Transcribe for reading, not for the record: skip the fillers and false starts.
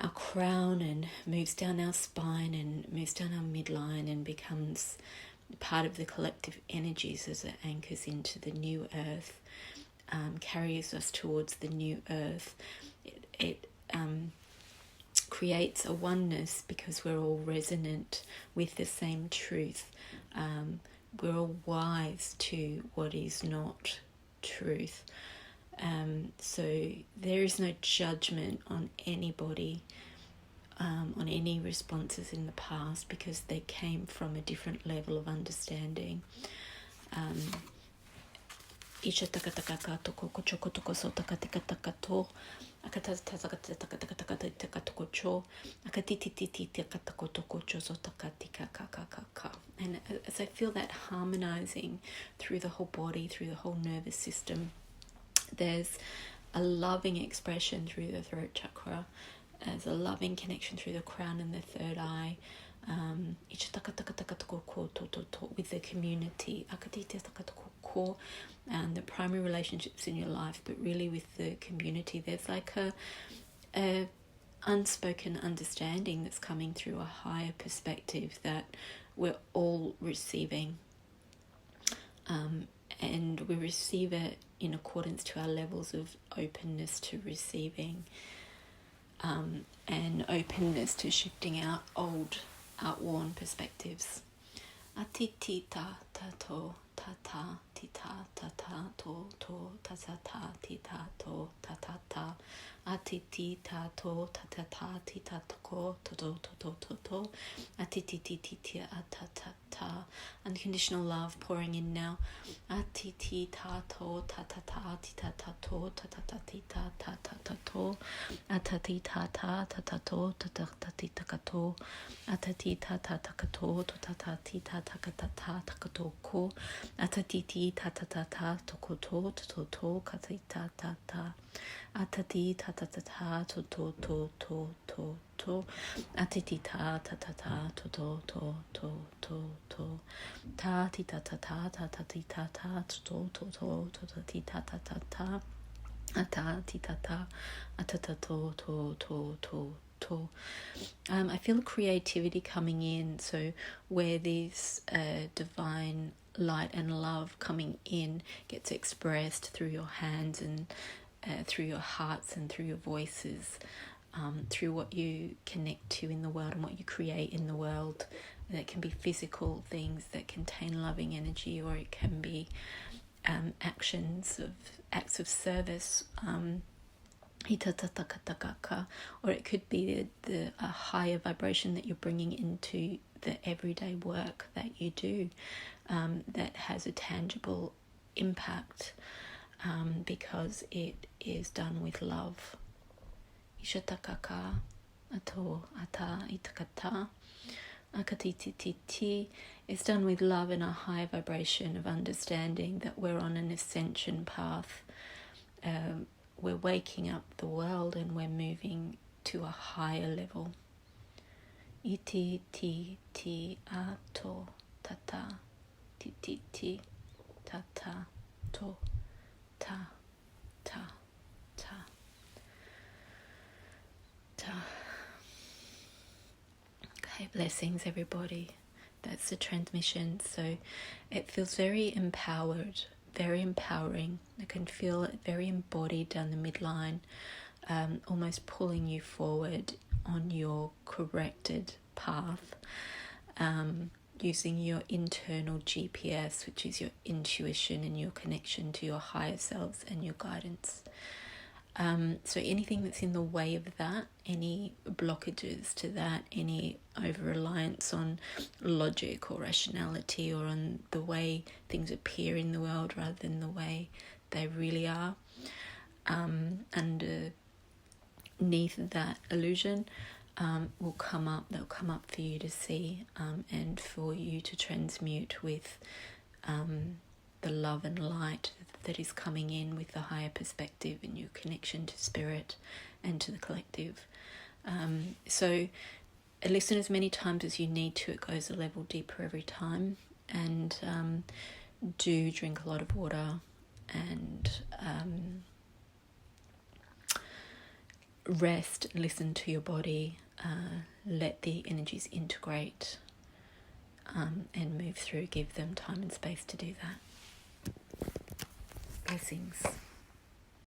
our crown and moves down our spine and moves down our midline and becomes part of the collective energies as it anchors into the new earth, carries us towards the new earth. It creates a oneness because we're all resonant with the same truth. We're all wise to what is not truth. So there is no judgment on anybody, on any responses in the past, because they came from a different level of understanding. And as I feel that harmonizing through the whole body, through the whole nervous system, there's a loving expression through the throat chakra, there's a loving connection through the crown and the third eye, with the community, and the primary relationships in your life, but really with the community. There's like a unspoken understanding that's coming through, a higher perspective that we're all receiving, and we receive it in accordance to our levels of openness to receiving, and openness to shifting out old, outworn perspectives. Atitita tato tata tita tata to tatata tita to tatata atitita to tatata tita to to atititita atata. Unconditional love pouring in now. Atitita to tatata tita to tatata tita tata to atatita tata to tatata to atatita tata to tatata takata takato ko atatiti tatata tokoto to katita tata atati tatata to atitita tatata to tati tatata tatita to tatita tatata atati tata atata to. I feel creativity coming in, so where this divine light and love coming in gets expressed through your hands and through your hearts and through your voices, through what you connect to in the world and what you create in the world. That can be physical things that contain loving energy, or it can be acts of service, or it could be a higher vibration that you're bringing into the everyday work that you do, that has a tangible impact, because it is done with love. Ishatakaka ato ata itakata akatititi is done with love and a high vibration of understanding that we're on an ascension path. We're waking up the world and we're moving to a higher level. Iti ti ti ato tata ti ti ti tata to ta ta ta ta. Okay, blessings everybody. That's the transmission. So it feels very empowered, very empowering. I can feel it very embodied down the midline, almost pulling you forward on your corrected path, using your internal GPS, which is your intuition and your connection to your higher selves and your guidance. So anything that's in the way of that, any blockages to that, any over-reliance on logic or rationality or on the way things appear in the world rather than the way they really are, underneath that illusion will come up. They'll come up for you to see, and for you to transmute with the love and light that is coming in with the higher perspective and your connection to spirit and to the collective. So listen as many times as you need to. It goes a level deeper every time. And do drink a lot of water and rest, listen to your body, let the energies integrate and move through. Give them time and space to do that. Blessings.